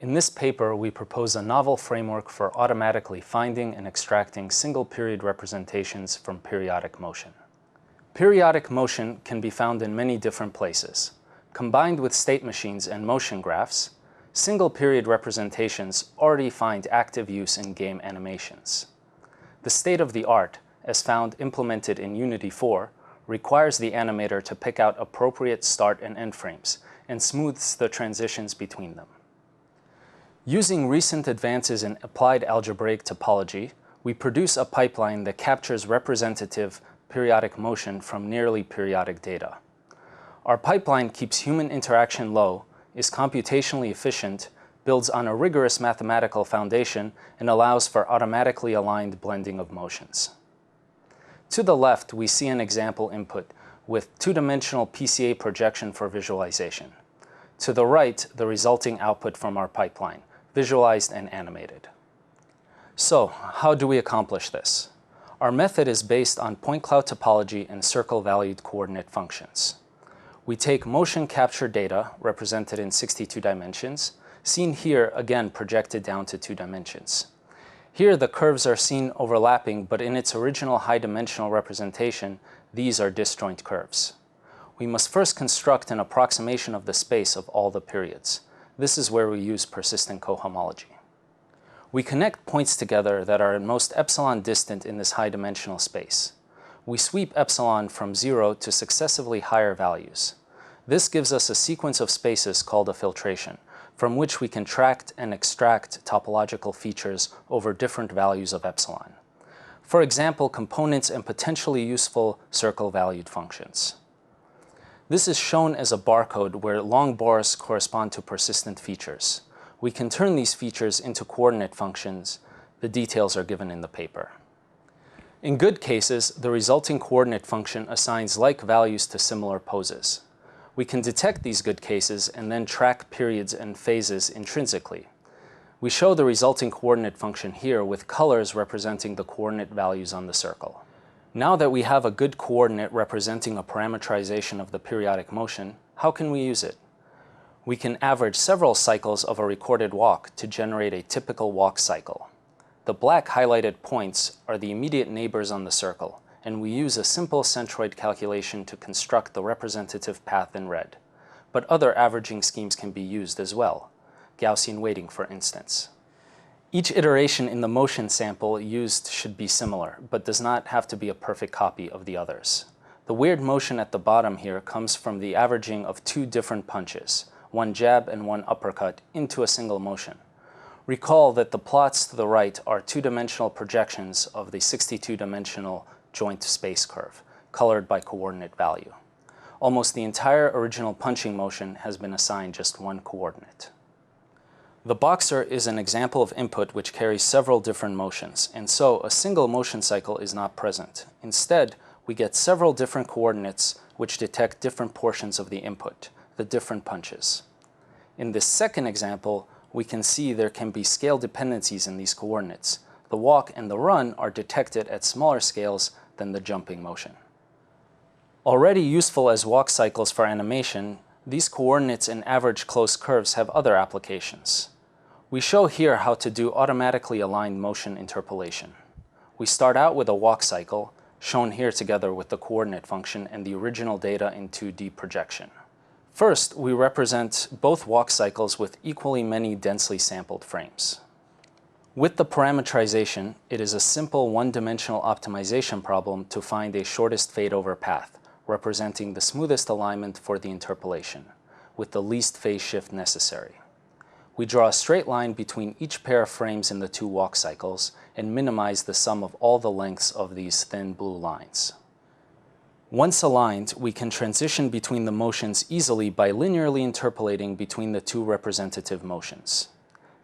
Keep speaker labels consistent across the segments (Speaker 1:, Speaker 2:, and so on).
Speaker 1: In this paper, we propose a novel framework for automatically finding and extracting single-period representations from periodic motion. Periodic motion can be found in many different places. Combined with state machines and motion graphs, single-period representations already find active use in game animations. The state-of-the-art, as found implemented in Unity 4, requires the animator to pick out appropriate start and end frames and smooths the transitions between them. Using recent advances in applied algebraic topology, we produce a pipeline that captures representative periodic motion from nearly periodic data. Our pipeline keeps human interaction low, is computationally efficient, builds on a rigorous mathematical foundation, and allows for automatically aligned blending of motions. To the left, we see an example input with two-dimensional PCA projection for visualization. To the right, the resulting output from our pipeline, visualized and animated. So, how do we accomplish this? Our method is based on point cloud topology and circle-valued coordinate functions. We take motion capture data, represented in 62 dimensions, seen here again projected down to 2 dimensions. Here the curves are seen overlapping, but in its original high-dimensional representation, these are disjoint curves. We must first construct an approximation of the space of all the periods. This is where we use persistent cohomology. We connect points together that are at most epsilon distant in this high-dimensional space. We sweep epsilon from 0 to successively higher values. This gives us a sequence of spaces called a filtration, from which we can track and extract topological features over different values of epsilon. For example, components and potentially useful circle-valued functions. This is shown as a barcode where long bars correspond to persistent features. We can turn these features into coordinate functions. The details are given in the paper. In good cases, the resulting coordinate function assigns like values to similar poses. We can detect these good cases and then track periods and phases intrinsically. We show the resulting coordinate function here with colors representing the coordinate values on the circle. Now that we have a good coordinate representing a parametrization of the periodic motion, how can we use it? We can average several cycles of a recorded walk to generate a typical walk cycle. The black highlighted points are the immediate neighbors on the circle, and we use a simple centroid calculation to construct the representative path in red. But other averaging schemes can be used as well, Gaussian weighting for instance. Each iteration in the motion sample used should be similar, but does not have to be a perfect copy of the others. The weird motion at the bottom here comes from the averaging of 2 different punches, one jab and one uppercut, into a single motion. Recall that the plots to the right are 2-dimensional projections of the 62-dimensional joint space curve, colored by coordinate value. Almost the entire original punching motion has been assigned just one coordinate. The boxer is an example of input which carries several different motions, and so a single motion cycle is not present. Instead, we get several different coordinates which detect different portions of the input, the different punches. In this second example, we can see there can be scale dependencies in these coordinates. The walk and the run are detected at smaller scales than the jumping motion. Already useful as walk cycles for animation, these coordinates in average closed curves have other applications. We show here how to do automatically aligned motion interpolation. We start out with a walk cycle, shown here together with the coordinate function and the original data in 2D projection. First, we represent both walk cycles with equally many densely sampled frames. With the parametrization, it is a simple one-dimensional optimization problem to find a shortest fade-over path, representing the smoothest alignment for the interpolation, with the least phase shift necessary. We draw a straight line between each pair of frames in the 2 walk cycles and minimize the sum of all the lengths of these thin blue lines. Once aligned, we can transition between the motions easily by linearly interpolating between the 2 representative motions.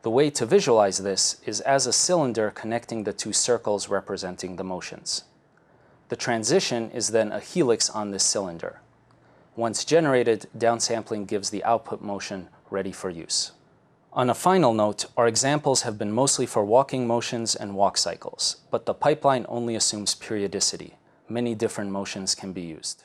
Speaker 1: The way to visualize this is as a cylinder connecting the 2 circles representing the motions. The transition is then a helix on this cylinder. Once generated, downsampling gives the output motion ready for use. On a final note, our examples have been mostly for walking motions and walk cycles, but the pipeline only assumes periodicity. Many different motions can be used.